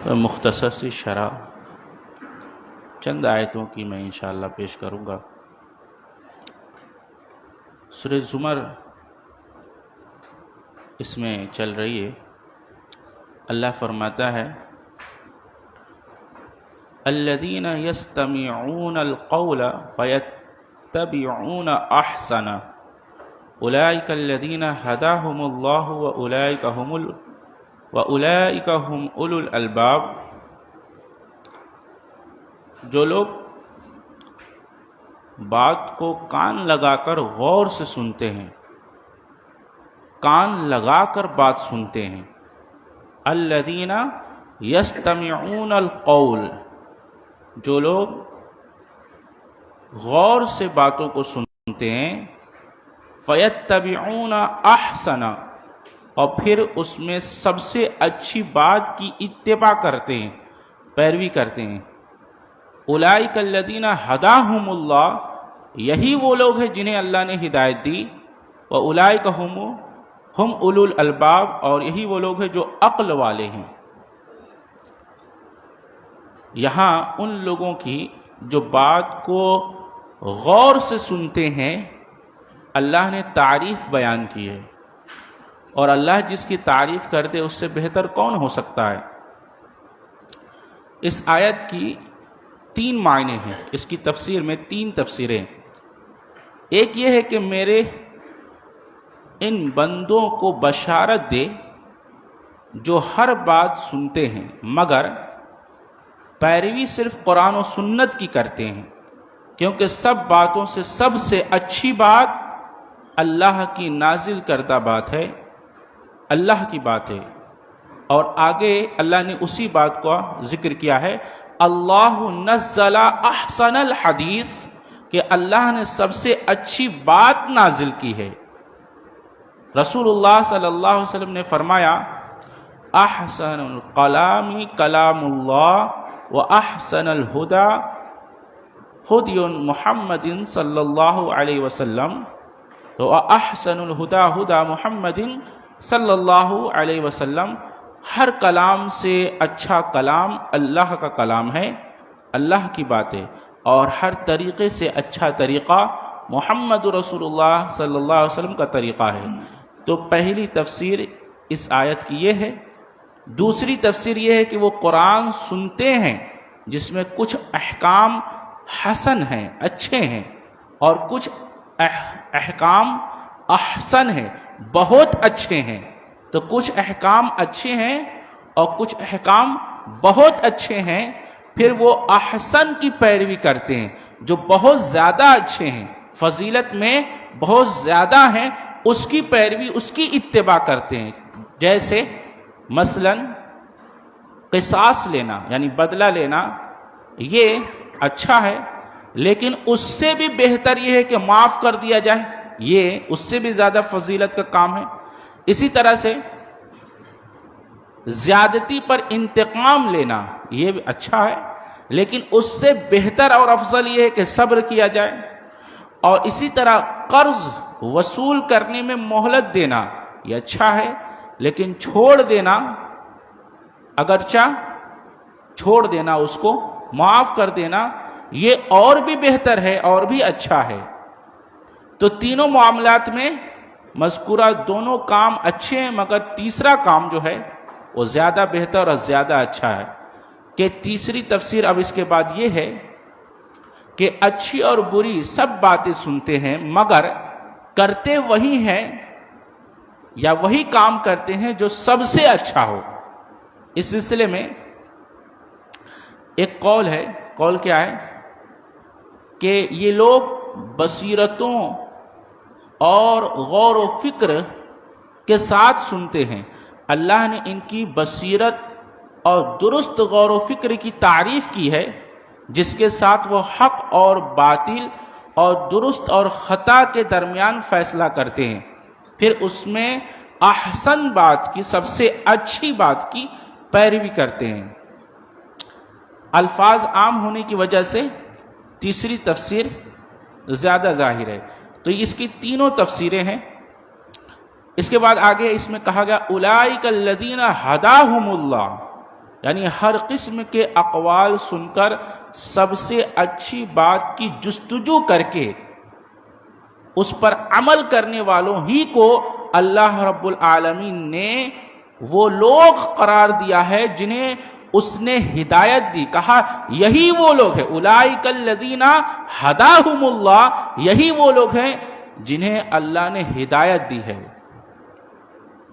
مختصر سی شرح چند آیتوں کی میں انشاءاللہ پیش کروں گا۔ سورہ زمر اس میں چل رہی ہے۔ اللہ فرماتا ہے الذین یستمعون القول فیتبعون احسنہ اولئک الذین ہداہم اللہ وَأُولَئِكَ هُمْ أُولُو الْأَلْبَابِ۔ جو لوگ بات کو کان لگا کر غور سے سنتے ہیں، کان لگا کر بات سنتے ہیں، الذین یستمعون القول، جو لوگ غور سے باتوں کو سنتے ہیں، فیتبعون احسنہ، اور پھر اس میں سب سے اچھی بات کی اتباع کرتے ہیں، پیروی کرتے ہیں۔ اولئک الذین ہداہم اللہ، یہی وہ لوگ ہیں جنہیں اللہ نے ہدایت دی، واولئک ہم اولو الالباب، اور یہی وہ لوگ ہیں جو عقل والے ہیں۔ یہاں ان لوگوں کی جو بات کو غور سے سنتے ہیں اللہ نے تعریف بیان کی ہے، اور اللہ جس کی تعریف کر دے اس سے بہتر کون ہو سکتا ہے۔ اس آیت کی تین معنی ہیں، اس کی تفسیر میں تین تفسیریں۔ ایک یہ ہے کہ میرے ان بندوں کو بشارت دے جو ہر بات سنتے ہیں مگر پیروی صرف قرآن و سنت کی کرتے ہیں، کیونکہ سب باتوں سے سب سے اچھی بات اللہ کی نازل کردہ بات ہے، اللہ کی بات ہے۔ اور آگے اللہ نے اسی بات کو ذکر کیا ہے، اللہ نزل احسن الحدیث، کہ اللہ نے سب سے اچھی بات نازل کی ہے۔ رسول اللہ صلی اللہ علیہ وسلم نے فرمایا احسن الکلام کلام اللہ و احسن الہدی ہدی محمد صلی اللہ علیہ وسلم، و احسن الہدی ہدی محمد صلی اللہ علیہ وسلم۔ ہر کلام سے اچھا کلام اللہ کا کلام ہے، اللہ کی بات ہے، اور ہر طریقے سے اچھا طریقہ محمد رسول اللہ صلی اللہ علیہ وسلم کا طریقہ ہے۔ تو پہلی تفسیر اس آیت کی یہ ہے۔ دوسری تفسیر یہ ہے کہ وہ قرآن سنتے ہیں جس میں کچھ احکام حسن ہیں، اچھے ہیں، اور کچھ احکام احسن ہیں، بہت اچھے ہیں۔ تو کچھ احکام اچھے ہیں اور کچھ احکام بہت اچھے ہیں، پھر وہ احسن کی پیروی کرتے ہیں جو بہت زیادہ اچھے ہیں، فضیلت میں بہت زیادہ ہیں، اس کی پیروی، اس کی اتباع کرتے ہیں۔ جیسے مثلا قصاص لینا یعنی بدلہ لینا، یہ اچھا ہے، لیکن اس سے بھی بہتر یہ ہے کہ معاف کر دیا جائے، یہ اس سے بھی زیادہ فضیلت کا کام ہے۔ اسی طرح سے زیادتی پر انتقام لینا یہ بھی اچھا ہے، لیکن اس سے بہتر اور افضل یہ ہے کہ صبر کیا جائے۔ اور اسی طرح قرض وصول کرنے میں مہلت دینا یہ اچھا ہے، لیکن چھوڑ دینا، اگرچہ چھوڑ دینا، اس کو معاف کر دینا، یہ اور بھی بہتر ہے اور بھی اچھا ہے۔ تو تینوں معاملات میں مذکورہ دونوں کام اچھے ہیں، مگر تیسرا کام جو ہے وہ زیادہ بہتر اور زیادہ اچھا ہے۔ کہ تیسری تفسیر اب اس کے بعد یہ ہے کہ اچھی اور بری سب باتیں سنتے ہیں مگر کرتے وہی ہیں یا وہی کام کرتے ہیں جو سب سے اچھا ہو۔ اس سلسلے میں ایک قول ہے، قول کیا ہے کہ یہ لوگ بصیرتوں اور غور و فکر کے ساتھ سنتے ہیں۔ اللہ نے ان کی بصیرت اور درست غور و فکر کی تعریف کی ہے، جس کے ساتھ وہ حق اور باطل اور درست اور خطا کے درمیان فیصلہ کرتے ہیں، پھر اس میں احسن بات کی، سب سے اچھی بات کی پیروی کرتے ہیں۔ الفاظ عام ہونے کی وجہ سے تیسری تفسیر زیادہ ظاہر ہے۔ تو اس کی تینوں تفسیریں ہیں۔ اس کے بعد آگے اس میں کہا گیا اولئک الذین ہداہم اللہ، یعنی ہر قسم کے اقوال سن کر سب سے اچھی بات کی جستجو کر کے اس پر عمل کرنے والوں ہی کو اللہ رب العالمین نے وہ لوگ قرار دیا ہے جنہیں اس نے ہدایت دی. کہا یہی وہ لوگ ہیں، اولئک الذین ھداھم اللہ، یہی وہ لوگ ہیں جنہیں اللہ نے ہدایت دی ہے.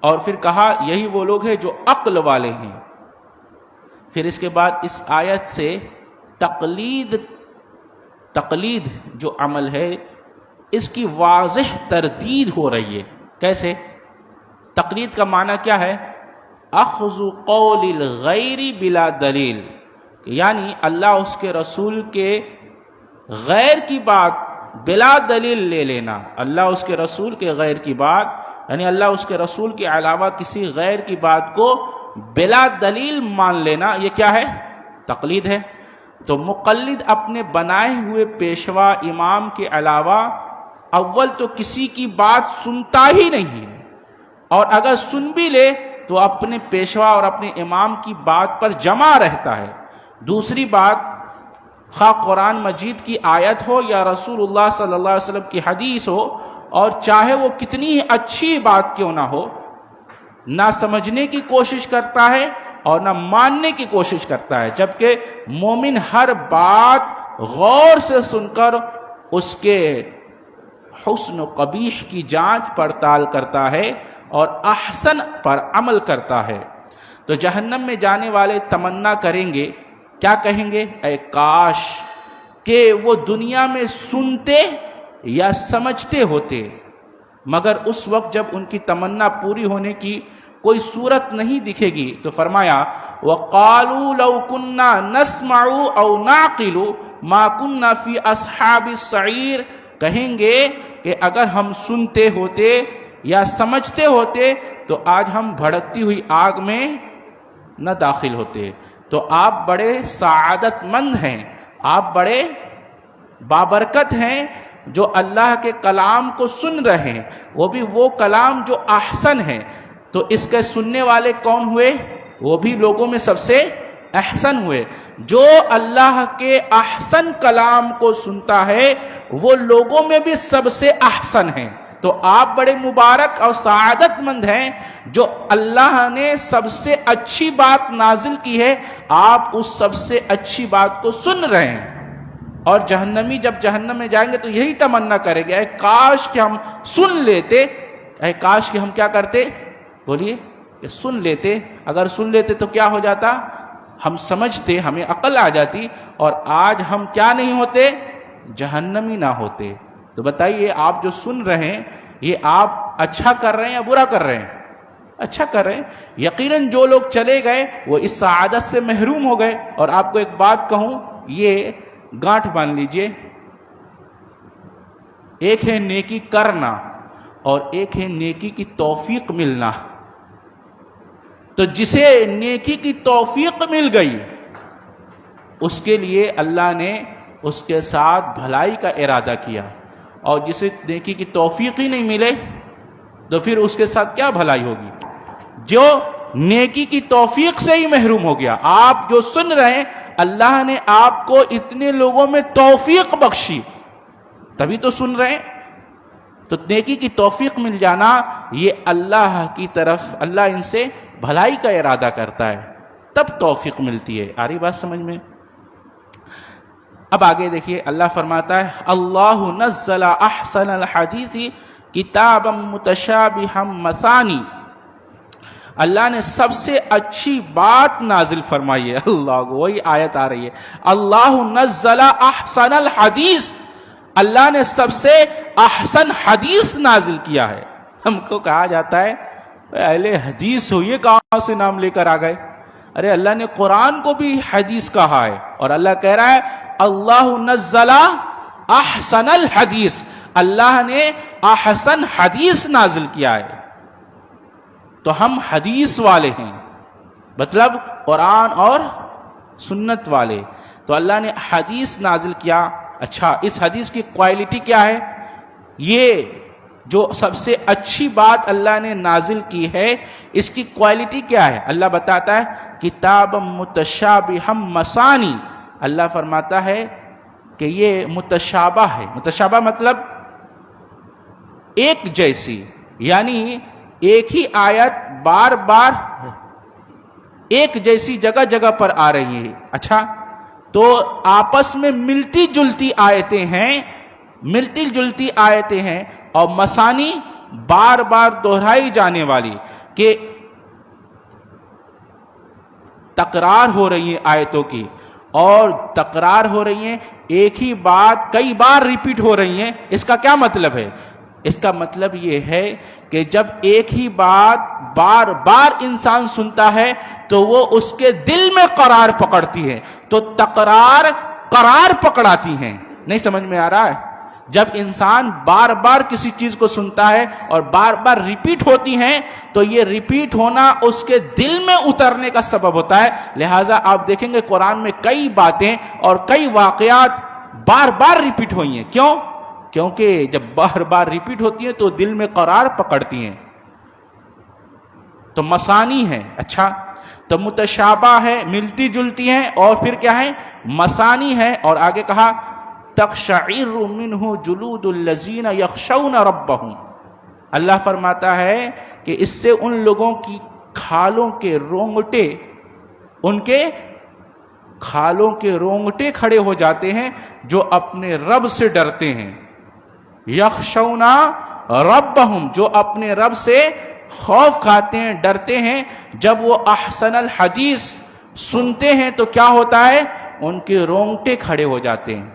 اور پھر کہا یہی وہ لوگ ہیں جو عقل والے ہیں. پھر اس کے بعد اس آیت سے تقلید جو عمل ہے اس کی واضح تردید ہو رہی ہے. کیسے؟ تقلید کا معنی کیا ہے؟ اخذ قول الغیر بلا دلیل، یعنی اللہ اس کے رسول کے غیر کی بات بلا دلیل لے لینا. اللہ اس کے رسول کے غیر کی بات، یعنی اللہ اس کے رسول کے علاوہ کسی غیر کی بات کو بلا دلیل مان لینا، یہ کیا ہے؟ تقلید ہے. تو مقلد اپنے بنائے ہوئے پیشوا امام کے علاوہ اول تو کسی کی بات سنتا ہی نہیں ہے، اور اگر سن بھی لے تو اپنے پیشوا اور اپنے امام کی بات پر جمع رہتا ہے. دوسری بات، خواہ قرآن مجید کی آیت ہو یا رسول اللہ صلی اللہ علیہ وسلم کی حدیث ہو، اور چاہے وہ کتنی اچھی بات کیوں نہ ہو، نہ سمجھنے کی کوشش کرتا ہے اور نہ ماننے کی کوشش کرتا ہے. جبکہ مومن ہر بات غور سے سن کر اس کے حسن و قبیح کی جانچ پڑتال کرتا ہے اور احسن پر عمل کرتا ہے. تو جہنم میں جانے والے تمنا کریں گے، کیا کہیں گے؟ اے کاش کہ وہ دنیا میں سنتے یا سمجھتے ہوتے. مگر اس وقت جب ان کی تمنا پوری ہونے کی کوئی صورت نہیں دکھے گی تو فرمایا وَقَالُوا لَوْ كُنَّا نَسْمَعُ أَوْ نَعْقِلُ مَا كُنَّا فِي أَصْحَابِ السَّعِيرِ، کہیں گے کہ اگر ہم سنتے ہوتے یا سمجھتے ہوتے تو آج ہم بھڑکتی ہوئی آگ میں نہ داخل ہوتے. تو آپ بڑے سعادت مند ہیں، آپ بڑے بابرکت ہیں جو اللہ کے کلام کو سن رہے ہیں، وہ بھی وہ کلام جو احسن ہے. تو اس کے سننے والے کون ہوئے؟ وہ بھی لوگوں میں سب سے احسن ہوئے. جو اللہ کے احسن کلام کو سنتا ہے وہ لوگوں میں بھی سب سے احسن ہیں. تو آپ بڑے مبارک اور سعادت مند ہیں جو اللہ نے سب سے اچھی بات نازل کی ہے، آپ اس سب سے اچھی بات کو سن رہے ہیں. اور جہنمی جب جہنم میں جائیں گے تو یہی تمنا کریں گے، اے کاش کہ ہم سن لیتے، اے کاش کہ ہم کیا کرتے؟ بولیے، کہ سن لیتے. اگر سن لیتے تو کیا ہو جاتا؟ ہم سمجھتے، ہمیں عقل آ جاتی، اور آج ہم کیا نہیں ہوتے؟ جہنمی نہ ہوتے. تو بتائیے، آپ جو سن رہے ہیں یہ آپ اچھا کر رہے ہیں یا برا کر رہے ہیں؟ اچھا کر رہے ہیں. یقیناً جو لوگ چلے گئے وہ اس سعادت سے محروم ہو گئے. اور آپ کو ایک بات کہوں، یہ گانٹھ باندھ لیجئے، ایک ہے نیکی کرنا اور ایک ہے نیکی کی توفیق ملنا. تو جسے نیکی کی توفیق مل گئی اس کے لیے اللہ نے اس کے ساتھ بھلائی کا ارادہ کیا، اور جسے نیکی کی توفیق ہی نہیں ملے تو پھر اس کے ساتھ کیا بھلائی ہوگی؟ جو نیکی کی توفیق سے ہی محروم ہو گیا. آپ جو سن رہے ہیں، اللہ نے آپ کو اتنے لوگوں میں توفیق بخشی تبھی تو سن رہے ہیں. تو نیکی کی توفیق مل جانا یہ اللہ کی طرف، اللہ ان سے بھلائی کا ارادہ کرتا ہے، تب توفیق ملتی ہے. آ رہی بات سمجھ میں؟ اب آگے دیکھیے، اللہ فرماتا ہے اللہ نزل احسن الحدیث کتابا متشابہا مثانی، اللہ نے سب سے اچھی بات نازل فرمائی ہے. اللہ، وہی آیت آ رہی ہے، اللہ نزل احسن الحدیث، اللہ نے سب سے احسن حدیث نازل کیا ہے. ہم کو کہا جاتا ہے اہل حدیث ہو، یہ کہاں سے نام لے کر آ گئے؟ ارے اللہ نے قرآن کو بھی حدیث کہا ہے، اور اللہ کہہ رہا ہے اللہ نزل احسن الحدیث، اللہ نے احسن حدیث نازل کیا ہے. تو ہم حدیث والے ہیں، مطلب قرآن اور سنت والے. تو اللہ نے حدیث نازل کیا. اچھا، اس حدیث کی کوالٹی کیا ہے؟ یہ جو سب سے اچھی بات اللہ نے نازل کی ہے، اس کی کوالٹی کیا ہے؟ اللہ بتاتا ہے کتاب متشابہ مثانی، اللہ فرماتا ہے کہ یہ متشابہ ہے۔ متشابہ مطلب ایک جیسی، یعنی ایک ہی آیت بار بار ایک جیسی جگہ جگہ پر آ رہی ہے۔ اچھا، تو آپس میں ملتی جلتی آیتیں ہیں، ملتی جلتی آیتیں ہیں، اور مثانی بار بار دہرائی جانے والی، کہ تکرار ہو رہی ہے آیتوں کی، اور تکرار ہو رہی ہیں، ایک ہی بات کئی بار ریپیٹ ہو رہی ہیں۔ اس کا کیا مطلب ہے؟ اس کا مطلب یہ ہے کہ جب ایک ہی بات بار بار انسان سنتا ہے تو وہ اس کے دل میں قرار پکڑتی ہے، تو تکرار قرار پکڑاتی ہیں۔ نہیں سمجھ میں آ رہا ہے؟ جب انسان بار بار کسی چیز کو سنتا ہے اور بار بار ریپیٹ ہوتی ہیں تو یہ ریپیٹ ہونا اس کے دل میں اترنے کا سبب ہوتا ہے۔ لہٰذا آپ دیکھیں گے قرآن میں کئی باتیں اور کئی واقعات بار بار ریپیٹ ہوئی ہیں۔ کیوں؟ کیونکہ جب بار بار ریپیٹ ہوتی ہیں تو دل میں قرار پکڑتی ہیں۔ تو مثانی ہے۔ اچھا، تو متشابہ ہے، ملتی جلتی ہیں، اور پھر کیا ہے؟ مثانی ہے۔ اور آگے کہا تقشعر منہ جلود الذین یخشون ربہم، اللہ فرماتا ہے کہ اس سے ان لوگوں کی کھالوں کے رونگٹے، ان کے کھالوں کے رونگٹے کھڑے ہو جاتے ہیں جو اپنے رب سے ڈرتے ہیں۔ یخشون ربہم، جو اپنے رب سے خوف کھاتے ہیں، ڈرتے ہیں۔ جب وہ احسن الحدیث سنتے ہیں تو کیا ہوتا ہے؟ ان کے رونگٹے کھڑے ہو جاتے ہیں۔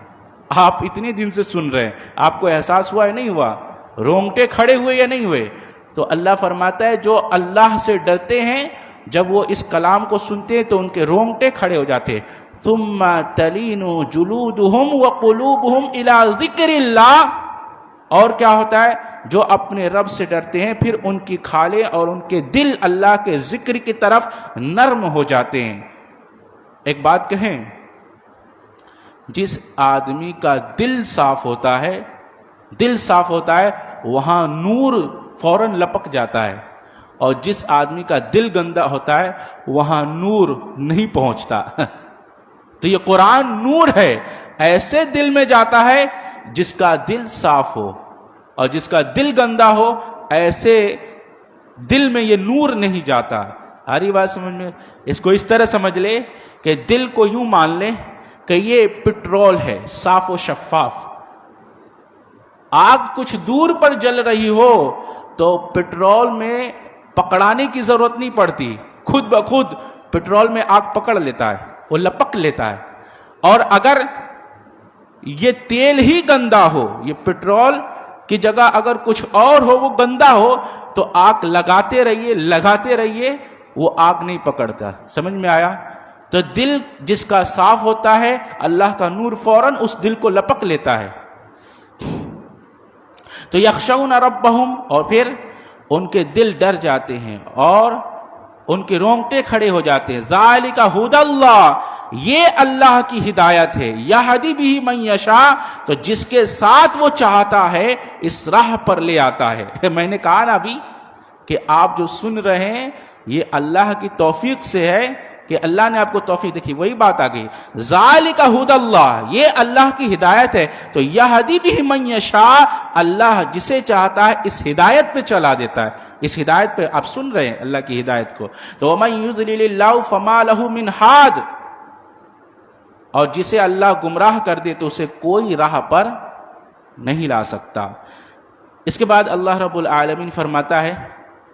آپ اتنے دن سے سن رہے ہیں، آپ کو احساس ہوا یا نہیں ہوا؟ رونگٹے کھڑے ہوئے یا نہیں ہوئے؟ تو اللہ فرماتا ہے جو اللہ سے ڈرتے ہیں جب وہ اس کلام کو سنتے ہیں تو ان کے رونگٹے کھڑے ہو جاتے ہیں۔ ثم تلین جلودہم وقلوبہم الی ذکر اللہ، اور کیا ہوتا ہے؟ جو اپنے رب سے ڈرتے ہیں پھر ان کی کھالیں اور ان کے دل اللہ کے ذکر کی طرف نرم ہو جاتے ہیں۔ ایک بات کہیں، جس آدمی کا دل صاف ہوتا ہے، دل صاف ہوتا ہے، وہاں نور فوراً لپک جاتا ہے، اور جس آدمی کا دل گندا ہوتا ہے وہاں نور نہیں پہنچتا۔ تو یہ قرآن نور ہے، ایسے دل میں جاتا ہے جس کا دل صاف ہو، اور جس کا دل گندا ہو ایسے دل میں یہ نور نہیں جاتا۔ ہاری بات سمجھ میں؟ اس کو اس طرح سمجھ لے کہ دل کو یوں مان لے کہ یہ پٹرول ہے، صاف و شفاف۔ آگ کچھ دور پر جل رہی ہو تو پٹرول میں پکڑانے کی ضرورت نہیں پڑتی، خود بخود پٹرول میں آگ پکڑ لیتا ہے، وہ لپک لیتا ہے۔ اور اگر یہ تیل ہی گندا ہو، یہ پٹرول کی جگہ اگر کچھ اور ہو، وہ گندا ہو، تو آگ لگاتے رہیے لگاتے رہیے، وہ آگ نہیں پکڑتا۔ سمجھ میں آیا؟ تو دل جس کا صاف ہوتا ہے اللہ کا نور فوراً اس دل کو لپک لیتا ہے۔ تو یخشون ربہم، اور پھر ان کے دل ڈر جاتے ہیں اور ان کے رونگٹے کھڑے ہو جاتے ہیں۔ ذالک ھدی اللہ، یہ اللہ کی ہدایت ہے۔ یہدی بہ من یشاء، تو جس کے ساتھ وہ چاہتا ہے اس راہ پر لے آتا ہے۔ میں نے کہا نا ابھی کہ آپ جو سن رہے ہیں یہ اللہ کی توفیق سے ہے کہ اللہ نے آپ کو توفیق دیکھی، وہی بات آ گئی۔ ذالک ھدی اللہ، یہ اللہ کی ہدایت ہے۔ تو یہدی بہ من یشاء، اللہ جسے چاہتا ہے اس ہدایت پہ چلا دیتا ہے۔ اس ہدایت پہ آپ سن رہے ہیں اللہ کی ہدایت کو۔ تو وَمَن يُضْلِلِ اللَّهُ فَمَا لَهُ مِنْ ہَادٍ، اور جسے اللہ گمراہ کر دے تو اسے کوئی راہ پر نہیں لا سکتا۔ اس کے بعد اللہ رب العالمین فرماتا ہے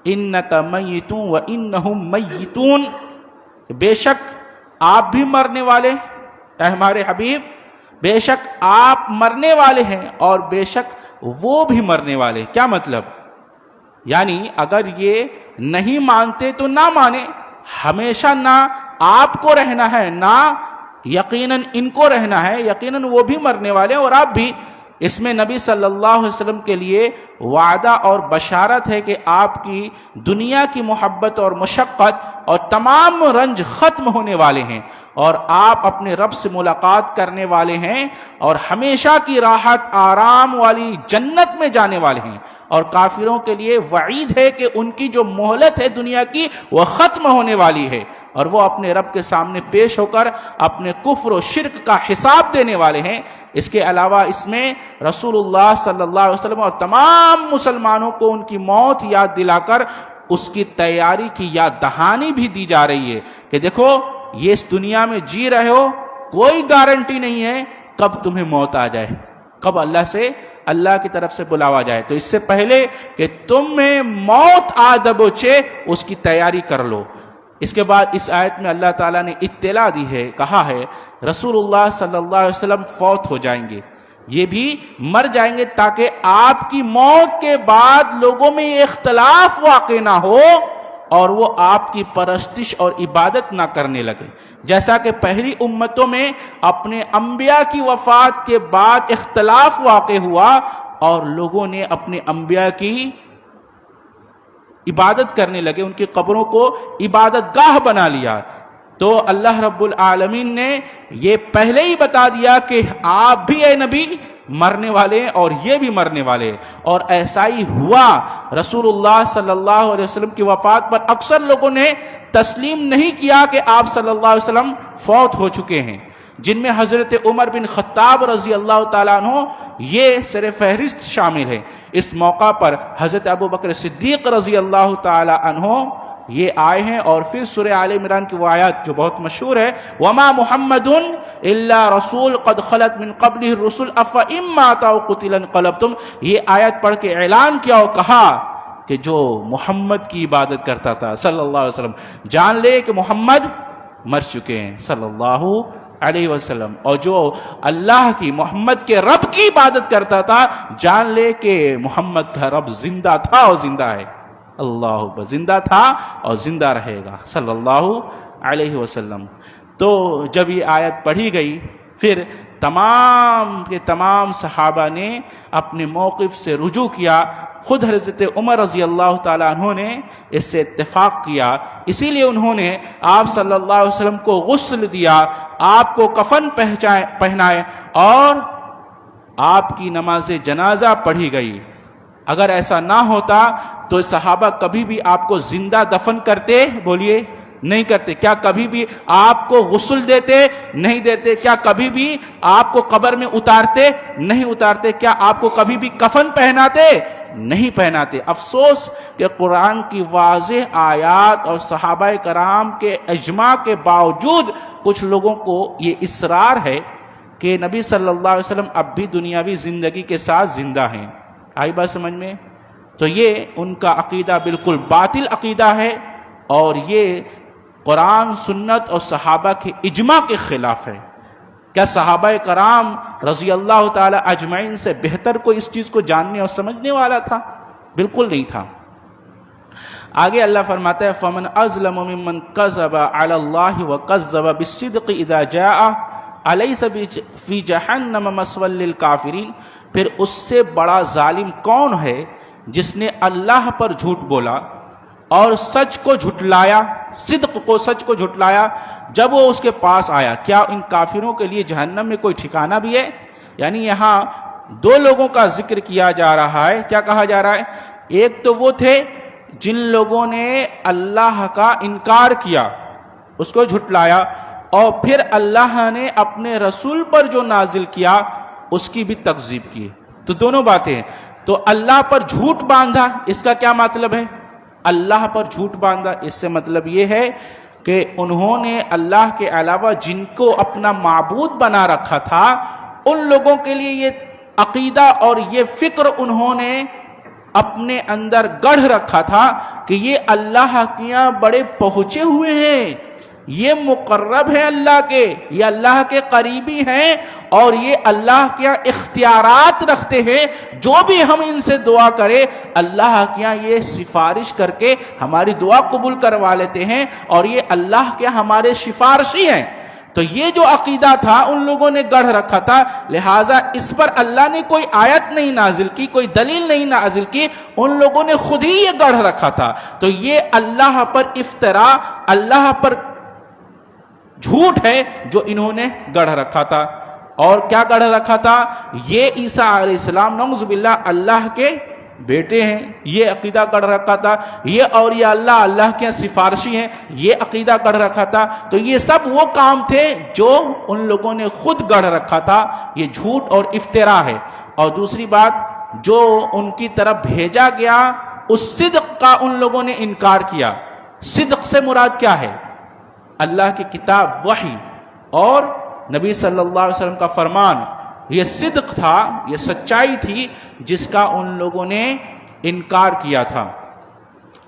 إِنَّكَ مَيِّتٌ وَإِنَّهُمْ مَيِّتُونَ، بے شک آپ بھی مرنے والے، اے ہمارے حبیب، بے شک آپ مرنے والے ہیں اور بے شک وہ بھی مرنے والے۔ کیا مطلب؟ یعنی اگر یہ نہیں مانتے تو نہ مانے، ہمیشہ نہ آپ کو رہنا ہے نہ یقیناً ان کو رہنا ہے، یقیناً وہ بھی مرنے والے ہیں اور آپ بھی۔ اس میں نبی صلی اللہ علیہ وسلم کے لیے وعدہ اور بشارت ہے کہ آپ کی دنیا کی محبت اور مشقت اور تمام رنج ختم ہونے والے ہیں اور آپ اپنے رب سے ملاقات کرنے والے ہیں اور ہمیشہ کی راحت آرام والی جنت میں جانے والے ہیں۔ اور کافروں کے لیے وعید ہے کہ ان کی جو مہلت ہے دنیا کی وہ ختم ہونے والی ہے اور وہ اپنے رب کے سامنے پیش ہو کر اپنے کفر و شرک کا حساب دینے والے ہیں۔ اس کے علاوہ اس میں رسول اللہ صلی اللہ علیہ وسلم اور تمام مسلمانوں کو ان کی موت یاد دلا کر اس کی تیاری کی یاد دہانی بھی دی جا رہی ہے کہ دیکھو یہ اس دنیا میں جی رہے ہو، کوئی گارنٹی نہیں ہے کب تمہیں موت آ جائے، کب اللہ کی طرف سے بلاوا جائے، تو اس سے پہلے کہ تم میں موت آ دبوچے اس کی تیاری کر لو۔ اس کے بعد اس آیت میں اللہ تعالیٰ نے اطلاع دی ہے، کہا ہے رسول اللہ صلی اللہ علیہ وسلم فوت ہو جائیں گے، یہ بھی مر جائیں گے تاکہ آپ کی موت کے بعد لوگوں میں یہ اختلاف واقع نہ ہو اور وہ آپ کی پرستش اور عبادت نہ کرنے لگے، جیسا کہ پہلی امتوں میں اپنے انبیاء کی وفات کے بعد اختلاف واقع ہوا اور لوگوں نے اپنے انبیاء کی عبادت کرنے لگے، ان کی قبروں کو عبادت گاہ بنا لیا۔ تو اللہ رب العالمین نے یہ پہلے ہی بتا دیا کہ آپ بھی اے نبی مرنے والے ہیں اور یہ بھی مرنے والے ہیں، اور ایسا ہی ہوا۔ رسول اللہ صلی اللہ علیہ وسلم کی وفات پر اکثر لوگوں نے تسلیم نہیں کیا کہ آپ صلی اللہ علیہ وسلم فوت ہو چکے ہیں، جن میں حضرت عمر بن خطاب رضی اللہ تعالیٰ عنہ یہ سر فہرست شامل ہے۔ اس موقع پر حضرت ابوبکر صدیق رضی اللہ تعالیٰ عنہ یہ آئے ہیں، اور پھر سورہ آل عمران کی وہ آیات جو بہت مشہور ہے، وَمَا مُحَمَّدٌ إِلَّا رَسُولٌ قَدْ خَلَتْ مِن قَبْلِهِ الرُّسُلُ أَفَإِن مَّاتَ أَوْ قُتِلَ انقلبتم، یہ آیت پڑھ کے اعلان کیا اور کہا کہ جو محمد کی عبادت کرتا تھا صلی اللہ علیہ وسلم، جان لے کہ محمد مر چکے ہیں صلی اللہ علیہ وسلم، اور جو اللہ کی محمد کے رب کی عبادت کرتا تھا جان لے کہ محمد کا رب زندہ تھا اور زندہ ہے، اللہ زندہ تھا اور زندہ رہے گا صلی اللہ علیہ وسلم۔ تو جب یہ آیت پڑھی گئی پھر تمام کے تمام صحابہ نے اپنے موقف سے رجوع کیا، خود حضرت عمر رضی اللہ تعالیٰ عنہ نے اس سے اتفاق کیا، اسی لیے انہوں نے آپ صلی اللہ علیہ وسلم کو غسل دیا، آپ کو کفن پہنائے اور آپ کی نماز جنازہ پڑھی گئی۔ اگر ایسا نہ ہوتا تو صحابہ کبھی بھی آپ کو زندہ دفن کرتے؟ بولیے نہیں کرتے۔ کیا کبھی بھی آپ کو غسل دیتے؟ نہیں دیتے۔ کیا کبھی بھی آپ کو قبر میں اتارتے؟ نہیں اتارتے۔ کیا آپ کو کبھی بھی کفن پہناتے؟ نہیں پہناتے۔ افسوس کہ قرآن کی واضح آیات اور صحابہ کرام کے اجماع کے باوجود کچھ لوگوں کو یہ اصرار ہے کہ نبی صلی اللہ علیہ وسلم اب بھی دنیاوی زندگی کے ساتھ زندہ ہیں۔ آئی بات سمجھ میں؟ تو یہ ان کا عقیدہ بالکل باطل عقیدہ ہے اور یہ قرآن، سنت اور صحابہ کے اجماع کے خلاف ہے۔ کیا صحابہ کرام رضی اللہ تعالی اجمعین سے بہتر کوئی اس چیز کو جاننے اور سمجھنے والا تھا؟ بالکل نہیں تھا۔ آگے اللہ فرماتا ہے فَمَنْ أَظْلَمُ مِمَّنْ كَذَبَ عَلَى اللَّهِ وَكَذَّبَ بِالصِّدْقِ إِذَا جَاءَ أَلَيْسَ فِي جَهَنَّمَ مَثْوًى لِلْكَافِرِينَ، پھر اس سے بڑا ظالم کون ہے جس نے اللہ پر جھوٹ بولا اور سچ کو جھٹلایا، صدق کو، سچ کو جھٹلایا جب وہ اس کے پاس آیا۔ کیا ان کافروں کے لیے جہنم میں کوئی ٹھکانہ بھی ہے؟ یعنی یہاں دو لوگوں کا ذکر کیا جا رہا ہے۔ کیا کہا جا رہا ہے؟ ایک تو وہ تھے جن لوگوں نے اللہ کا انکار کیا، اس کو جھٹلایا، اور پھر اللہ نے اپنے رسول پر جو نازل کیا اس کی بھی تکذیب کی۔ تو دونوں باتیں ہیں۔ تو اللہ پر جھوٹ باندھا، اس کا کیا مطلب ہے؟ اللہ پر جھوٹ باندھا اس سے مطلب یہ ہے کہ انہوں نے اللہ کے علاوہ جن کو اپنا معبود بنا رکھا تھا ان لوگوں کے لیے یہ عقیدہ اور یہ فکر انہوں نے اپنے اندر گڑھ رکھا تھا کہ یہ اللہ کے یہاں بڑے پہنچے ہوئے ہیں، یہ مقرب ہے اللہ کے، یہ اللہ کے قریبی ہیں، اور یہ اللہ کے یہاں اختیارات رکھتے ہیں، جو بھی ہم ان سے دعا کرے اللہ کے یہاں یہ سفارش کر کے ہماری دعا قبول کروا لیتے ہیں، اور یہ اللہ کے ہمارے سفارشی ہیں۔ تو یہ جو عقیدہ تھا ان لوگوں نے گڑھ رکھا تھا، لہٰذا اس پر اللہ نے کوئی آیت نہیں نازل کی، کوئی دلیل نہیں نازل کی، ان لوگوں نے خود ہی یہ گڑھ رکھا تھا۔ تو یہ اللہ پر افطرا، اللہ پر جھوٹ ہے جو انہوں نے گڑھ رکھا تھا۔ اور کیا گڑھ رکھا تھا؟ یہ عیسیٰ علیہ السلام نعوذ باللہ اللہ کے بیٹے ہیں، یہ عقیدہ گڑھ رکھا تھا۔ یہ اولیاء اللہ کے سفارشی ہیں، یہ عقیدہ گڑھ رکھا تھا۔ تو یہ سب وہ کام تھے جو ان لوگوں نے خود گڑھ رکھا تھا، یہ جھوٹ اور افترا ہے۔ اور دوسری بات، جو ان کی طرف بھیجا گیا اس صدق کا ان لوگوں نے انکار کیا۔ صدق سے مراد کیا ہے؟ اللہ کی کتاب، وحی اور نبی صلی اللہ علیہ وسلم کا فرمان، یہ صدق تھا، یہ سچائی تھی جس کا ان لوگوں نے انکار کیا تھا۔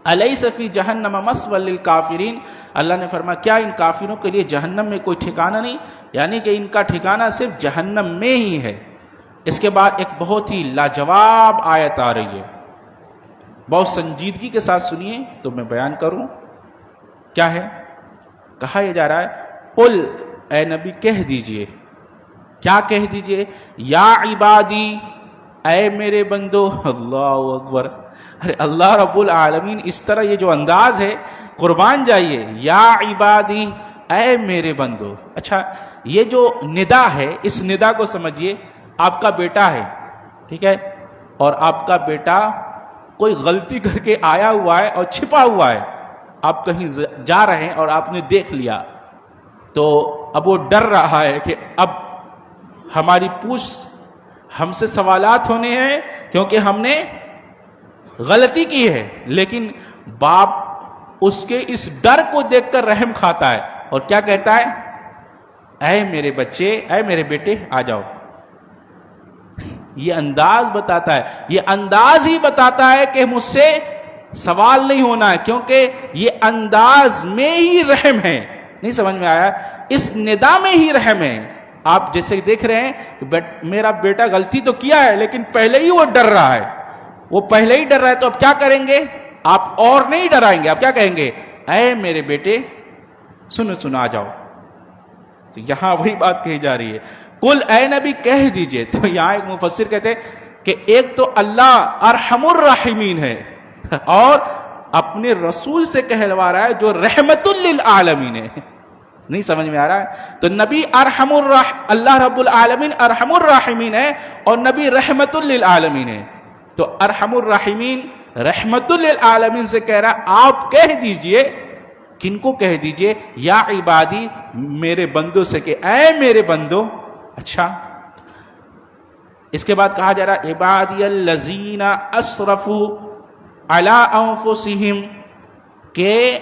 الیس فی جہنم مثوی للکافرین، اللہ نے فرمایا کیا ان کافروں کے لیے جہنم میں کوئی ٹھکانہ نہیں؟ یعنی کہ ان کا ٹھکانہ صرف جہنم میں ہی ہے۔ اس کے بعد ایک بہت ہی لاجواب آیت آ رہی ہے، بہت سنجیدگی کے ساتھ سنیے تو میں بیان کروں۔ کیا ہے؟ کہا یہ جا رہا ہے قل، اے نبی کہہ دیجئے، کیا کہہ دیجئے؟ یا عبادی، اے میرے بندو۔ اللہ اکبر، ارے اللہ رب العالمین اس طرح یہ جو انداز ہے، قربان جائیے، یا عبادی، اے میرے بندو۔ اچھا، یہ جو ندا ہے، اس ندا کو سمجھیے، آپ کا بیٹا ہے، ٹھیک ہے، اور آپ کا بیٹا کوئی غلطی کر کے آیا ہوا ہے اور چھپا ہوا ہے، آپ کہیں جا رہے ہیں اور آپ نے دیکھ لیا، تو اب وہ ڈر رہا ہے کہ اب ہماری پوچھ ہم سے سوالات ہونے ہیں کیونکہ ہم نے غلطی کی ہے۔ لیکن باپ اس کے اس ڈر کو دیکھ کر رحم کھاتا ہے اور کیا کہتا ہے؟ اے میرے بچے، اے میرے بیٹے آ جاؤ۔ یہ انداز بتاتا ہے، یہ انداز ہی بتاتا ہے کہ مجھ سے سوال نہیں ہونا ہے، کیونکہ یہ انداز میں ہی رحم ہے۔ نہیں سمجھ میں آیا؟ اس ندا میں ہی رحم ہے۔ آپ جیسے دیکھ رہے ہیں کہ میرا بیٹا غلطی تو کیا ہے لیکن پہلے ہی وہ ڈر رہا ہے، وہ پہلے ہی ڈر رہا ہے، تو اب کیا کریں گے؟ آپ اور نہیں ڈرائیں گے، آپ کیا کہیں گے؟ اے میرے بیٹے سنو آ جاؤ۔ تو یہاں وہی بات کہی جا رہی ہے، قل، اے نبی کہہ دیجئے۔ تو یہاں ایک مفسر کہتے ہیں کہ ایک تو اللہ ارحم الراحمین ہے اور اپنے رسول سے کہلوا رہا ہے جو رحمت للعالمین ہے۔ نہیں سمجھ میں آ رہا ہے؟ تو نبی اللہ رب العالمین ارحم الراحمین ہے اور نبی رحمت للعالمین ہے۔ تو ارحم الراحمین رحمت للعالمین سے کہہ رہا آپ کہہ دیجئے، کن کو کہہ دیجئے؟ یا عبادی، میرے بندوں سے، کہ اے میرے بندو۔ اچھا، اس کے بعد کہا جا رہا عبادی الذین اسرفوا علی انفسہم، کہ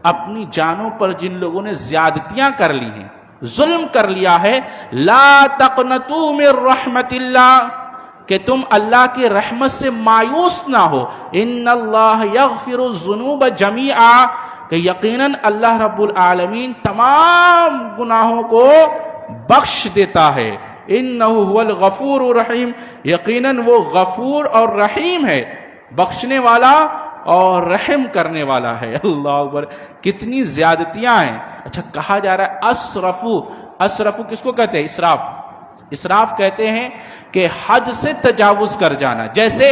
اپنی جانوں پر جن لوگوں نے زیادتیاں کر لی ہیں، ظلم کر لیا ہے، لا تقنطوا من رحمت اللہ، کہ تم اللہ کی رحمت سے مایوس نہ ہو، ان اللہ یغفر الذنوب جمیعا، کہ یقیناً اللہ رب العالمین تمام گناہوں کو بخش دیتا ہے، انہ هو الغفور الرحیم، یقیناً وہ غفور اور رحیم ہے، بخشنے والا اور رحم کرنے والا ہے۔ اللہ اکبر، کتنی زیادتیاں ہیں۔ اچھا، کہا جا رہا ہے اسرفو کس کو کہتے ہیں؟ اسراف کہتے ہیں کہ حد سے تجاوز کر جانا، جیسے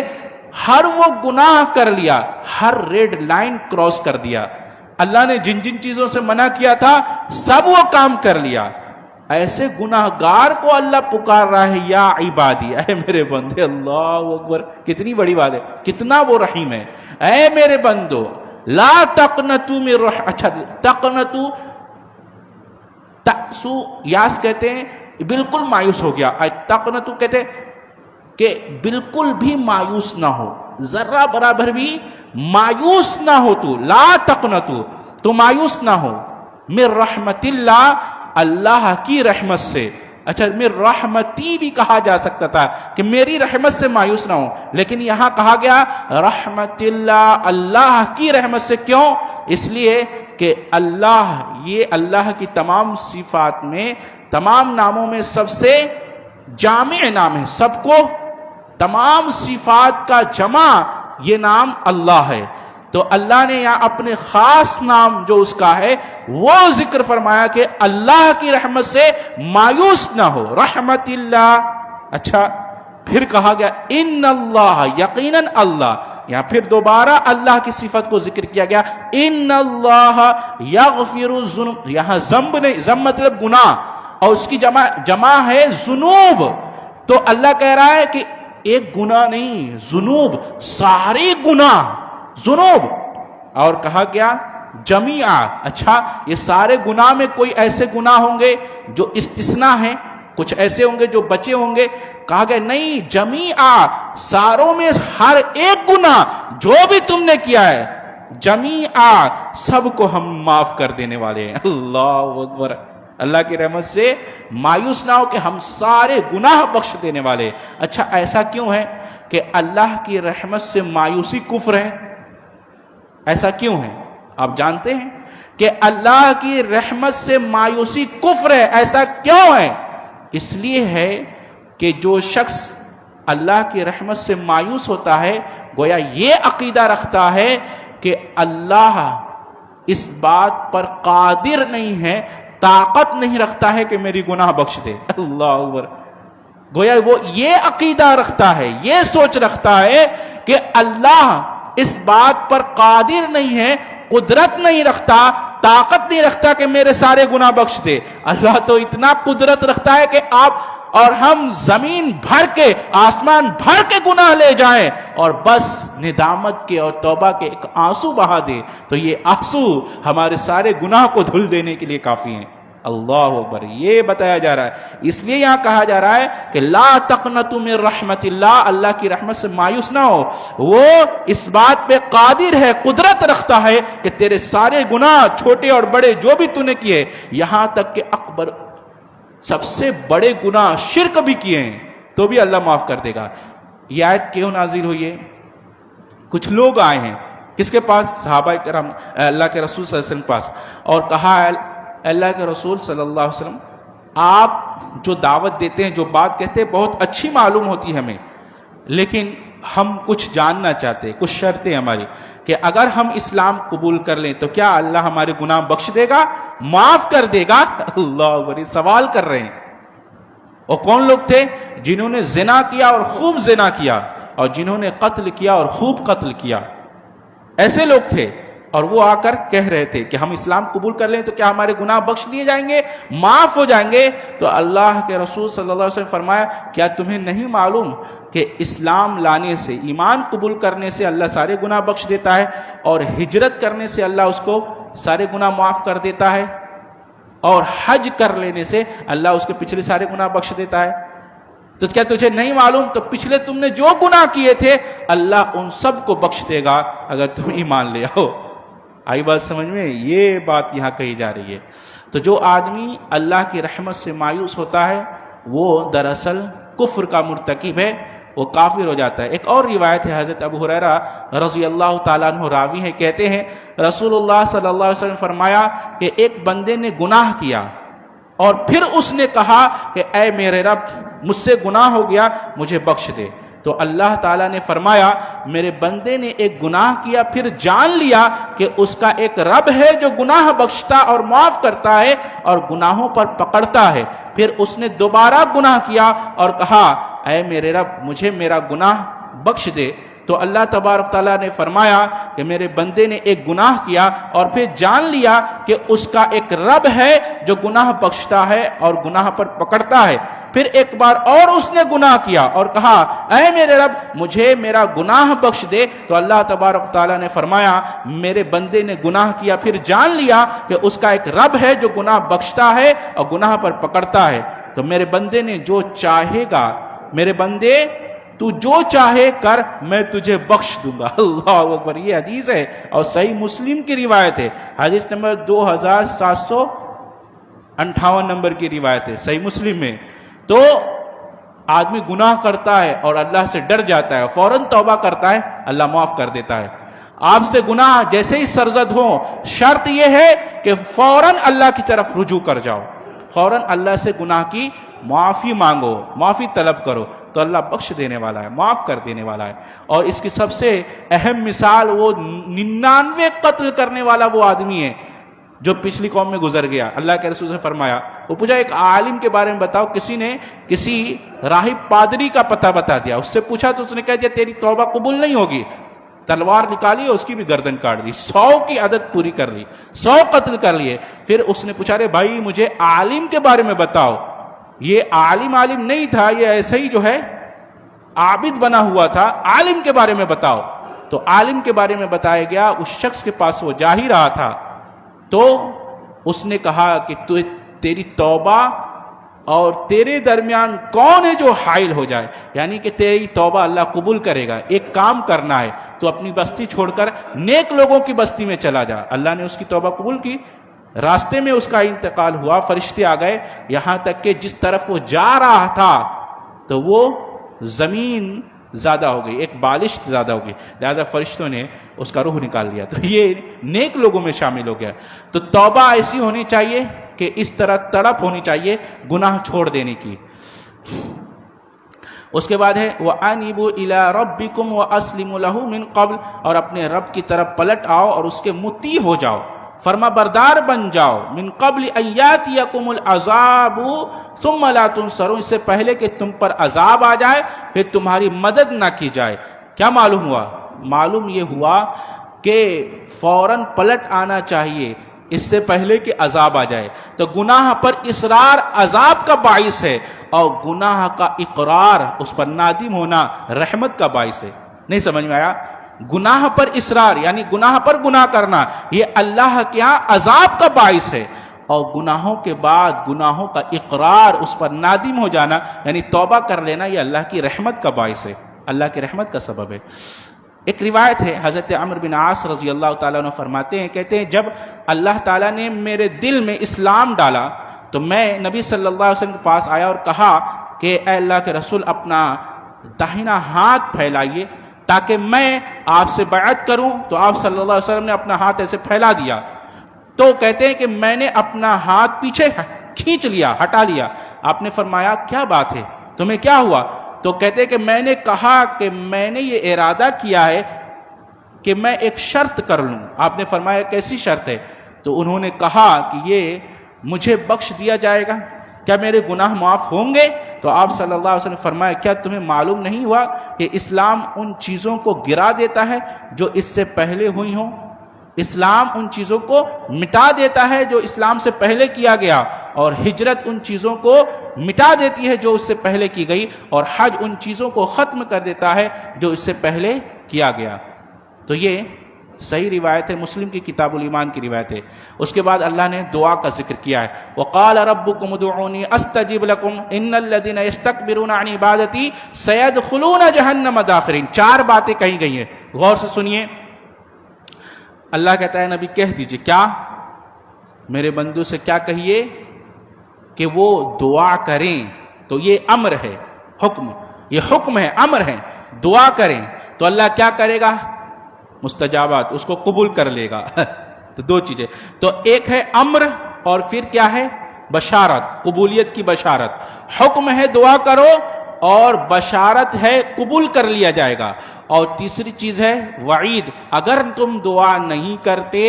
ہر وہ گناہ کر لیا، ہر ریڈ لائن کراس کر دیا، اللہ نے جن جن چیزوں سے منع کیا تھا سب وہ کام کر لیا، ایسے گناہگار کو اللہ پکار رہا ہے یا عبادی، اے میرے بندے۔ اللہ اکبر، کتنی بڑی بات ہے، کتنا وہ رحیم ہے۔ اے میرے بندو، لا تقنطوا من رحمت، اچھا تقنطوا، تأسو یاس کہتے ہیں بالکل مایوس ہو گیا، تقنطوا کہتے ہیں کہ بالکل بھی مایوس نہ ہو، ذرہ برابر بھی مایوس نہ ہو، تو لا تقنطوا، تو مایوس نہ ہو، من رحمت اللہ، اللہ کی رحمت سے۔ اچھا، من رحمتی بھی کہا جا سکتا تھا کہ میری رحمت سے مایوس نہ ہو، لیکن یہاں کہا گیا رحمت اللہ، اللہ کی رحمت سے۔ کیوں؟ اس لیے کہ اللہ، یہ اللہ کی تمام صفات میں، تمام ناموں میں سب سے جامع نام ہے، سب کو تمام صفات کا جمع یہ نام اللہ ہے۔ تو اللہ نے یہاں اپنے خاص نام جو اس کا ہے وہ ذکر فرمایا کہ اللہ کی رحمت سے مایوس نہ ہو، رحمت اللہ۔ اچھا پھر کہا گیا ان اللہ، یقیناً اللہ، یہاں پھر دوبارہ اللہ کی صفت کو ذکر کیا گیا، ان اللہ یغفر الذنوب، یہاں ذنب نہیں، ذنب مطلب گناہ، اور اس کی جمع ہے ذنوب، تو اللہ کہہ رہا ہے کہ ایک گناہ نہیں، ذنوب، سارے گناہ، ذنوب، اور کہا گیا جمیعہ۔ اچھا یہ سارے گناہ میں کوئی ایسے گناہ ہوں گے جو استثناء ہیں، کچھ ایسے ہوں گے جو بچے ہوں گے، کہا گیا نہیں، جمیعہ، ساروں میں ہر ایک گناہ جو بھی تم نے کیا ہے، جمیعہ، سب کو ہم معاف کر دینے والے ہیں۔ اللہ اکبر، اللہ کی رحمت سے مایوس نہ ہو کہ ہم سارے گناہ بخش دینے والے۔ اچھا ایسا کیوں ہے کہ اللہ کی رحمت سے مایوسی کفر ہے؟ ایسا کیوں ہے؟ آپ جانتے ہیں کہ اللہ کی رحمت سے مایوسی کفر ہے، ایسا کیوں ہے؟ اس لیے ہے کہ جو شخص اللہ کی رحمت سے مایوس ہوتا ہے گویا یہ عقیدہ رکھتا ہے کہ اللہ اس بات پر قادر نہیں ہے، طاقت نہیں رکھتا ہے کہ میری گناہ بخش دے۔ اللہ اکبر، گویا وہ یہ عقیدہ رکھتا ہے، یہ سوچ رکھتا ہے کہ اللہ اس بات پر قادر نہیں ہے، قدرت نہیں رکھتا، طاقت نہیں رکھتا کہ میرے سارے گناہ بخش دے۔ اللہ تو اتنا قدرت رکھتا ہے کہ آپ اور ہم زمین بھر کے، آسمان بھر کے گناہ لے جائیں اور بس ندامت کے اور توبہ کے ایک آنسو بہا دے تو یہ آنسو ہمارے سارے گناہ کو دھل دینے کے لیے کافی ہیں۔ اللہ اکبر، یہ بتایا جا رہا ہے، اس لیے یہاں کہا جا رہا ہے کہ لا تقنطوا من رحمت اللہ، اللہ کی رحمت سے مایوس نہ ہو، وہ اس بات پہ قادر ہے، قدرت رکھتا ہے کہ تیرے سارے گناہ چھوٹے اور بڑے جو بھی تو نے کیے، یہاں تک کہ اکبر سب سے بڑے گناہ شرک بھی کیے ہیں تو بھی اللہ معاف کر دے گا۔ یہ آیت کیوں نازل ہوئی ہے؟ کچھ لوگ آئے ہیں کس کے پاس؟ صحابہ کرام، اللہ کے رسول صلی اللہ علیہ وسلم کے پاس، اور کہا اللہ کے رسول صلی اللہ علیہ وسلم آپ جو دعوت دیتے ہیں، جو بات کہتے ہیں بہت اچھی معلوم ہوتی ہے ہمیں، لیکن ہم کچھ جاننا چاہتے، کچھ شرطیں ہماری کہ اگر ہم اسلام قبول کر لیں تو کیا اللہ ہمارے گناہ بخش دے گا، معاف کر دے گا؟ اللہ اکبر، سوال کر رہے ہیں۔ اور کون لوگ تھے؟ جنہوں نے زنا کیا اور خوب زنا کیا، اور جنہوں نے قتل کیا اور خوب قتل کیا، ایسے لوگ تھے۔ اور وہ آ کر کہہ رہے تھے کہ ہم اسلام قبول کر لیں تو کیا ہمارے گناہ بخش دیے جائیں گے، معاف ہو جائیں گے؟ تو اللہ کے رسول صلی اللہ علیہ وسلم فرمایا کیا تمہیں نہیں معلوم کہ اسلام لانے سے، ایمان قبول کرنے سے اللہ سارے گناہ بخش دیتا ہے، اور ہجرت کرنے سے اللہ اس کو سارے گناہ معاف کر دیتا ہے، اور حج کر لینے سے اللہ اس کے پچھلے سارے گناہ بخش دیتا ہے؟ تو کیا تجھے نہیں معلوم؟ تو پچھلے تم نے جو گناہ کیے تھے اللہ ان سب کو بخش دے گا اگر تم ایمان لے آؤ۔ آئی بات سمجھ میں؟ یہ بات یہاں کہی جا رہی ہے۔ تو جو آدمی اللہ کی رحمت سے مایوس ہوتا ہے وہ دراصل کفر کا مرتکب ہے، وہ کافر ہو جاتا ہے۔ ایک اور روایت ہے، حضرت ابو ہریرہ رضی اللہ تعالیٰ عنہ راوی ہیں، کہتے ہیں رسول اللہ صلی اللہ علیہ وسلم فرمایا کہ ایک بندے نے گناہ کیا اور پھر اس نے کہا کہ اے میرے رب مجھ سے گناہ ہو گیا، مجھے بخش دے۔ تو اللہ تعالیٰ نے فرمایا میرے بندے نے ایک گناہ کیا پھر جان لیا کہ اس کا ایک رب ہے جو گناہ بخشتا اور معاف کرتا ہے اور گناہوں پر پکڑتا ہے، پھر اس نے دوبارہ گناہ کیا اور کہا اے میرے رب مجھے میرا گناہ بخش دے، تو اللہ تبارک تعالیٰ نے فرمایا کہ میرے بندے نے ایک گناہ کیا اور پھر جان لیا کہ اس کا ایک رب ہے جو گناہ بخشتا ہے اور گناہ پر پکڑتا ہے، پھر ایک بار اور اس نے گناہ کیا اور کہا اے میرے رب مجھے میرا گناہ بخش دے، تو اللہ تبارک تعالیٰ نے فرمایا میرے بندے نے گناہ کیا پھر جان لیا کہ اس کا ایک رب ہے جو گناہ بخشتا ہے اور گناہ پر پکڑتا ہے، تو میرے بندے نے جو چاہے گا، میرے بندے تو جو چاہے کر میں تجھے بخش دوں گا۔ اللہ اکبر، یہ حدیث ہے اور صحیح مسلم کی روایت ہے، حدیث نمبر 2758 نمبر کی روایت ہے صحیح مسلم میں۔ تو آدمی گناہ کرتا ہے اور اللہ سے ڈر جاتا ہے، فوراً توبہ کرتا ہے، اللہ معاف کر دیتا ہے۔ آپ سے گناہ جیسے ہی سرزد ہوں، شرط یہ ہے کہ فوراً اللہ کی طرف رجوع کر جاؤ، فوراً اللہ سے گناہ کی معافی مانگو، معافی طلب کرو، تو اللہ بخش دینے والا ہے، معاف کر دینے والا ہے۔ اور اس کی سب سے اہم مثال وہ 99 قتل کرنے والا وہ آدمی ہے جو پچھلی قوم میں گزر گیا۔ اللہ کے رسول نے فرمایا، وہ پوچھا ایک عالم کے بارے میں بتاؤ، کسی نے کسی راہب پادری کا پتہ بتا دیا، اس سے پوچھا تو اس نے کہہ دیا تیری توبہ قبول نہیں ہوگی، تلوار نکالی اس کی بھی گردن کاٹ دی، 100 کی عدد پوری کر لی، 100 قتل کر لیے۔ پھر اس نے پوچھا رے بھائی مجھے عالم کے بارے میں بتاؤ، یہ عالم نہیں تھا، یہ ایسے ہی جو ہے عابد بنا ہوا تھا، عالم کے بارے میں بتاؤ۔ تو عالم کے بارے میں بتایا گیا، اس شخص کے پاس وہ جا ہی رہا تھا تو اس نے کہا کہ تیری توبہ اور تیرے درمیان کون ہے جو حائل ہو جائے، یعنی کہ تیری توبہ اللہ قبول کرے گا۔ ایک کام کرنا ہے، تو اپنی بستی چھوڑ کر نیک لوگوں کی بستی میں چلا جا۔ اللہ نے اس کی توبہ قبول کی، راستے میں اس کا انتقال ہوا، فرشتے آ گئے، یہاں تک کہ جس طرف وہ جا رہا تھا تو وہ زمین زیادہ ہو گئی، ایک بالش زیادہ ہو گئی، لہذا فرشتوں نے اس کا روح نکال لیا۔ تو یہ نیک لوگوں میں شامل ہو گیا۔ تو توبہ ایسی ہونی چاہیے کہ اس طرح تڑپ ہونی چاہیے گناہ چھوڑ دینے کی۔ اس کے بعد ہے وَأَنِبُوا إِلَىٰ رَبِّكُمْ وَأَسْلِمُوا لَهُ مِن قَبْلُ، اور اپنے رب کی طرف پلٹ آؤ اور اس کے مطیع ہو جاؤ، فرما بردار بن جاؤ، من قبل ان یاتیکم العذاب ثم لا تنصرون، اس سے پہلے کہ تم پر عذاب آ جائے پھر تمہاری مدد نہ کی جائے۔ کیا معلوم ہوا؟ معلوم یہ ہوا کہ فوراً پلٹ آنا چاہیے اس سے پہلے کہ عذاب آ جائے۔ تو گناہ پر اصرار عذاب کا باعث ہے، اور گناہ کا اقرار، اس پر نادم ہونا، رحمت کا باعث ہے۔ نہیں سمجھ میں آیا؟ گناہ پر اصرار یعنی گناہ پر گناہ کرنا، یہ اللہ کے یہاں عذاب کا باعث ہے، اور گناہوں کے بعد گناہوں کا اقرار، اس پر نادم ہو جانا یعنی توبہ کر لینا، یہ اللہ کی رحمت کا باعث ہے، اللہ کی رحمت کا سبب ہے۔ ایک روایت ہے، حضرت عمرو بن عاص رضی اللہ تعالیٰ عنہ فرماتے ہیں، کہتے ہیں جب اللہ تعالیٰ نے میرے دل میں اسلام ڈالا تو میں نبی صلی اللہ علیہ وسلم کے پاس آیا اور کہا کہ اے اللہ کے رسول اپنا داہنا ہاتھ پھیلائیے تاکہ میں آپ سے بیعت کروں۔ تو آپ صلی اللہ علیہ وسلم نے اپنا ہاتھ ایسے پھیلا دیا، تو کہتے ہیں کہ میں نے اپنا ہاتھ پیچھے کھینچ لیا، ہٹا لیا۔ آپ نے فرمایا کیا بات ہے، تمہیں کیا ہوا؟ تو کہتے ہیں کہ میں نے کہا کہ میں نے یہ ارادہ کیا ہے کہ میں ایک شرط کر لوں۔ آپ نے فرمایا کیسی شرط ہے؟ تو انہوں نے کہا کہ یہ مجھے بخش دیا جائے گا، کیا میرے گناہ معاف ہوں گے؟ تو آپ صلی اللہ علیہ وسلم نے فرمایا کیا تمہیں معلوم نہیں ہوا کہ اسلام ان چیزوں کو گرا دیتا ہے جو اس سے پہلے ہوئی ہوں؟ اسلام ان چیزوں کو مٹا دیتا ہے جو اسلام سے پہلے کیا گیا، اور ہجرت ان چیزوں کو مٹا دیتی ہے جو اس سے پہلے کی گئی، اور حج ان چیزوں کو ختم کر دیتا ہے جو اس سے پہلے کیا گیا۔ تو یہ صحیح روایت ہے، مسلم کی کتاب الایمان کی روایت ہے۔ اس کے بعد اللہ نے دعا کا ذکر کیا ہے، وَقَالَ رَبُّكُمُ ادْعُونِي أَسْتَجِبْ لَكُمْ إِنَّ الَّذِينَ يَسْتَكْبِرُونَ عَنْ عِبَادَتِي سَيَدْخُلُونَ جَهَنَّمَ دَاخِرِينَ۔ 4 باتیں کہی گئی ہیں، غور سے سنیے۔ اللہ کہتا ہے نبی کہہ دیجئے، کیا میرے بندوں سے کیا کہیے کہ وہ دعا کریں۔ تو یہ امر ہے، حکم، یہ حکم ہے، امر ہے، دعا کریں تو اللہ کیا کرے گا؟ مستجابات، اس کو قبول کر لے گا۔ تو 2 چیزیں، تو ایک ہے امر اور پھر کیا ہے؟ بشارت، قبولیت کی بشارت۔ حکم ہے دعا کرو اور بشارت ہے قبول کر لیا جائے گا، اور تیسری چیز ہے وعید، اگر تم دعا نہیں کرتے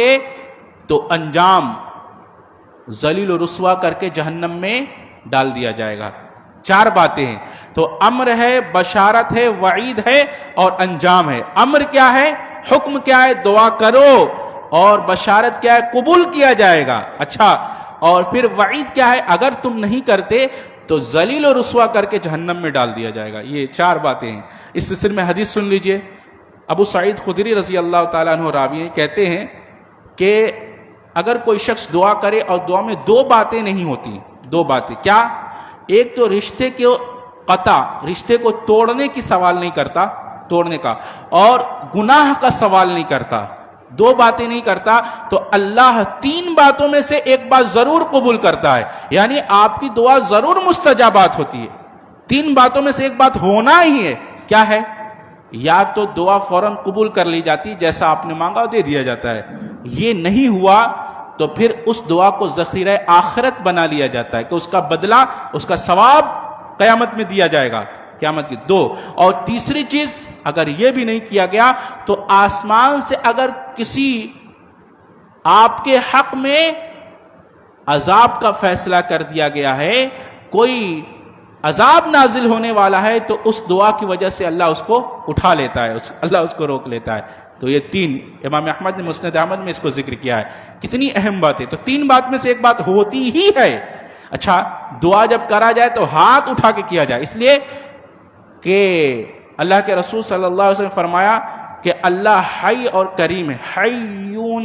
تو انجام ذلیل و رسوا کر کے جہنم میں ڈال دیا جائے گا۔ 4 باتیں ہیں، تو امر ہے، بشارت ہے، وعید ہے اور انجام ہے۔ امر کیا ہے؟ حکم کیا ہے؟ دعا کرو، اور بشارت کیا ہے؟ قبول کیا جائے گا۔ اچھا، اور پھر وعید کیا ہے؟ اگر تم نہیں کرتے تو ذلیل و رسوا کر کے جہنم میں ڈال دیا جائے گا۔ یہ 4 باتیں ہیں۔ اس سلسلے میں حدیث سن لیجئے، ابو سعید خدری رضی اللہ تعالیٰ عنہ راوی کہتے ہیں کہ اگر کوئی شخص دعا کرے اور دعا میں 2 باتیں نہیں ہوتی، 2 باتیں کیا؟ ایک تو رشتے کے قطع، رشتے کو توڑنے کی سوال نہیں کرتا، توڑنے کا، اور گناہ کا سوال نہیں کرتا، 2 باتیں نہیں کرتا، تو اللہ 3 باتوں میں سے ایک بات ضرور قبول کرتا ہے، یعنی آپ کی دعا ضرور مستجابات ہوتی ہے۔ 3 باتوں میں سے ایک بات ہونا ہی ہے، کیا ہے؟ یا تو دعا فوراً قبول کر لی جاتی، جیسا آپ نے مانگا دے دیا جاتا ہے، یہ نہیں ہوا تو پھر اس دعا کو ذخیرہ آخرت بنا لیا جاتا ہے کہ اس کا بدلہ، اس کا ثواب قیامت میں دیا جائے گا۔ قیامت کی. 2 اور تیسری چیز اگر یہ بھی نہیں کیا گیا تو آسمان سے اگر کسی آپ کے حق میں عذاب کا فیصلہ کر دیا گیا ہے، کوئی عذاب نازل ہونے والا ہے، تو اس دعا کی وجہ سے اللہ اس کو اٹھا لیتا ہے، اللہ اس کو روک لیتا ہے. تو یہ 3 امام احمد نے مسند احمد میں اس کو ذکر کیا ہے. کتنی اہم بات ہے. تو 3 بات میں سے ایک بات ہوتی ہی ہے. اچھا، دعا جب کرا جائے تو ہاتھ اٹھا کے کیا جائے، اس لیے کہ اللہ کے رسول صلی اللہ علیہ وسلم نے فرمایا کہ اللہ حی اور کریم ہے. حیون،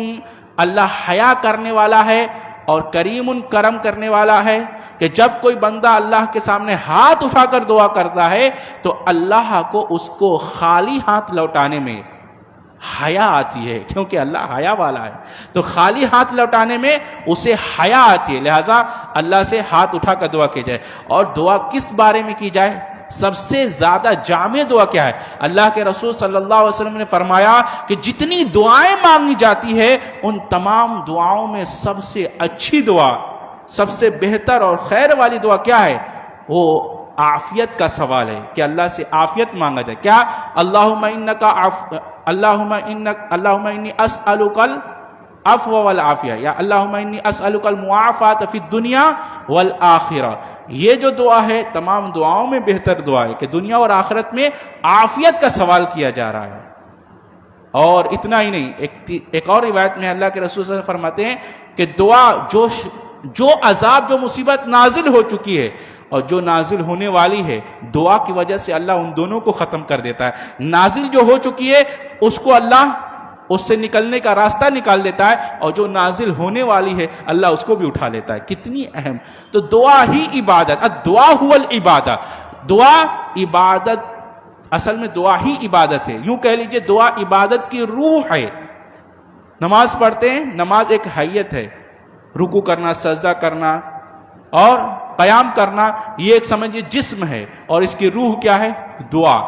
اللہ حیا کرنے والا ہے، اور کریم کرم کرنے والا ہے، کہ جب کوئی بندہ اللہ کے سامنے ہاتھ اٹھا کر دعا کرتا ہے تو اللہ کو اس کو خالی ہاتھ لوٹانے میں حیا آتی ہے، کیونکہ اللہ حیا والا ہے. تو خالی ہاتھ لوٹانے میں اسے حیا آتی ہے، لہذا اللہ سے ہاتھ اٹھا کر دعا کی جائے. اور دعا کس بارے میں کی جائے؟ سب سے زیادہ جامع دعا کیا ہے؟ اللہ کے رسول صلی اللہ علیہ وسلم نے فرمایا کہ جتنی دعائیں مانگی جاتی ہے ان تمام دعاؤں میں سب سے اچھی دعا، سب سے بہتر اور خیر والی دعا کیا ہے؟ وہ عافیت کا سوال ہے کہ اللہ سے عافیت مانگا جائے. کیا؟ اللہم انی اسألک العفو والعافیہ، یا اللہم انی اسألک المعافاۃ فی الدنیا والآخرہ. یہ جو دعا ہے تمام دعاؤں میں بہتر دعا ہے کہ دنیا اور آخرت میں عافیت کا سوال کیا جا رہا ہے. اور اتنا ہی نہیں، ایک اور روایت میں اللہ کے رسول صلی اللہ علیہ وسلم فرماتے ہیں کہ دعا جو عذاب، جو مصیبت نازل ہو چکی ہے اور جو نازل ہونے والی ہے، دعا کی وجہ سے اللہ ان دونوں کو ختم کر دیتا ہے. نازل جو ہو چکی ہے اس کو اللہ اس سے نکلنے کا راستہ نکال دیتا ہے، اور جو نازل ہونے والی ہے اللہ اس کو بھی اٹھا لیتا ہے. کتنی اہم. تو دعا ہی عبادت، الدعا هو العبادہ. دعا عبادت، اصل میں دعا ہی عبادت ہے. یوں کہہ لیجئے دعا عبادت کی روح ہے. نماز پڑھتے ہیں، نماز ایک حیت ہے. رکوع کرنا، سجدہ کرنا اور قیام کرنا، یہ ایک سمجھیے جسم ہے، اور اس کی روح کیا ہے؟ دعا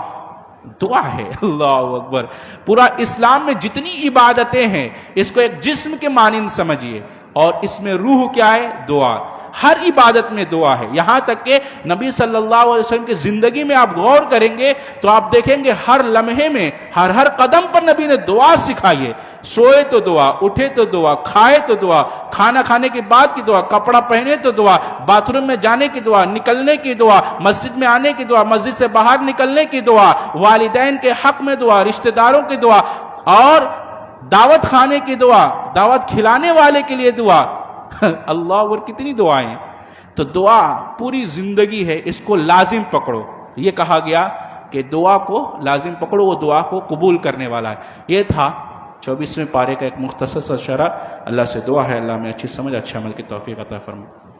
ہے. اللہ اکبر. پورا اسلام میں جتنی عبادتیں ہیں اس کو ایک جسم کے مانند سمجھیے، اور اس میں روح کیا ہے؟ دعا. ہر عبادت میں دعا ہے. یہاں تک کہ نبی صلی اللہ علیہ وسلم کی زندگی میں آپ غور کریں گے تو آپ دیکھیں گے ہر لمحے میں، ہر قدم پر نبی نے دعا سکھائی ہے. سوئے تو دعا، اٹھے تو دعا، کھائے تو دعا، کھانا کھانے کے بعد کی دعا، کپڑا پہنے تو دعا، باتھ روم میں جانے کی دعا، نکلنے کی دعا، مسجد میں آنے کی دعا، مسجد سے باہر نکلنے کی دعا، والدین کے حق میں دعا، رشتہ داروں کی دعا، اور دعوت خانے کی دعا، دعوت کھلانے والے کے لیے دعا. اللہ اور کتنی دعائیں. تو دعا پوری زندگی ہے، اس کو لازم پکڑو. یہ کہا گیا کہ دعا کو لازم پکڑو، وہ دعا کو قبول کرنے والا ہے. یہ تھا 24ویں پارے کا ایک مختصر سا شرح. اللہ سے دعا ہے اللہ میں اچھی سمجھ، اچھے عمل کی توفیق عطا فرمائے.